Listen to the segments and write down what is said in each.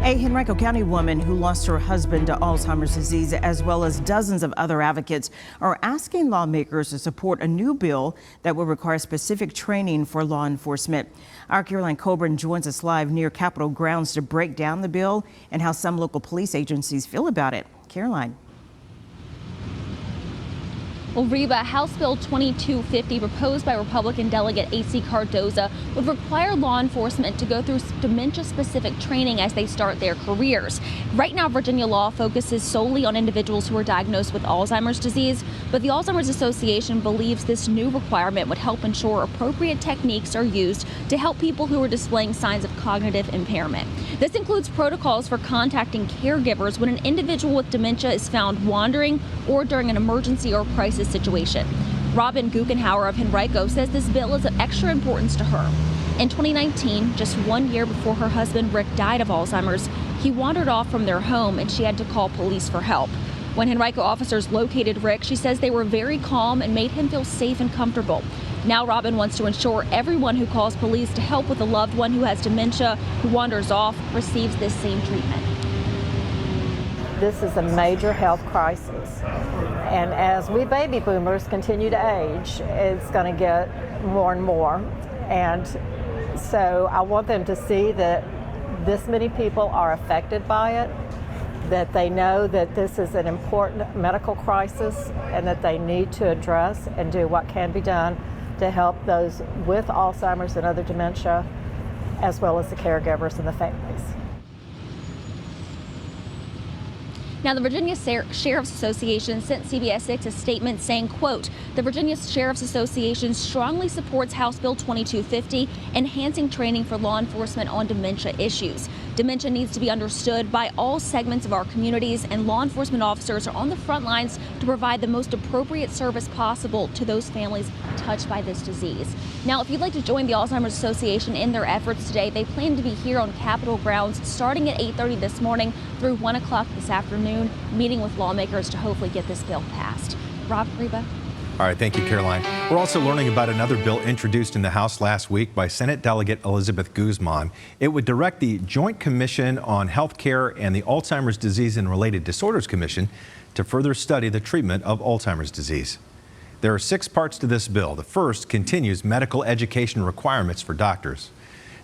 A Henrico County woman who lost her husband to Alzheimer's disease, as well as dozens of other advocates, are asking lawmakers to support a new bill that will require specific training for law enforcement. Our Caroline Coburn joins us live near Capitol grounds to break down the bill and how some local police agencies feel about it. Caroline. Well, Reba, House Bill 2250, proposed by Republican Delegate A.C. Cardoza, would require law enforcement to go through dementia-specific training as they start their careers. Right now, Virginia law focuses solely on individuals who are diagnosed with Alzheimer's disease, but the Alzheimer's Association believes this new requirement would help ensure appropriate techniques are used to help people who are displaying signs of cognitive impairment. This includes protocols for contacting caregivers when an individual with dementia is found wandering or during an emergency or crisis situation. Robin Guckenhauer of Henrico says this bill is of extra importance to her. In 2019, just 1 year before her husband Rick died of Alzheimer's, he wandered off from their home and she had to call police for help. When Henrico officers located Rick, she says they were very calm and made him feel safe and comfortable. Now Robin wants to ensure everyone who calls police to help with a loved one who has dementia, who wanders off, receives this same treatment. This is a major health crisis. And as we baby boomers continue to age, it's going to get more and more. And so I want them to see that this many people are affected by it, that they know that this is an important medical crisis and that they need to address and do what can be done to help those with Alzheimer's and other dementia, as well as the caregivers and the families. Now, the Virginia Sheriff's Association sent CBS 6 a statement saying, quote, the Virginia Sheriff's Association strongly supports House Bill 2250, enhancing training for law enforcement on dementia issues. Dementia needs to be understood by all segments of our communities, and law enforcement officers are on the front lines to provide the most appropriate service possible to those families touched by this disease. Now, if you'd like to join the Alzheimer's Association in their efforts today, they plan to be here on Capitol grounds starting at 8:30 this morning through 1 o'clock this afternoon, meeting with lawmakers to hopefully get this bill passed. Rob, Reba. All right, thank you, Caroline. We're also learning about another bill introduced in the House last week by Senate Delegate Elizabeth Guzman. It would direct the Joint Commission on Health Care and the Alzheimer's Disease and Related Disorders Commission to further study the treatment of Alzheimer's disease. There are 6 parts to this bill. The first continues medical education requirements for doctors.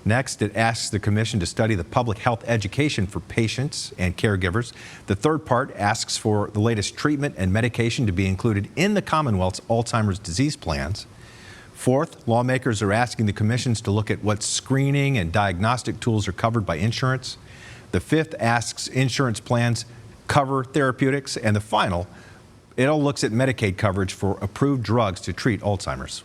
Next, it asks the commission to study the public health education for patients and caregivers. The third part asks for the latest treatment and medication to be included in the Commonwealth's Alzheimer's disease plans. Fourth, lawmakers are asking the commissions to look at what screening and diagnostic tools are covered by insurance. The fifth asks insurance plans cover therapeutics. And the final, it all looks at Medicaid coverage for approved drugs to treat Alzheimer's.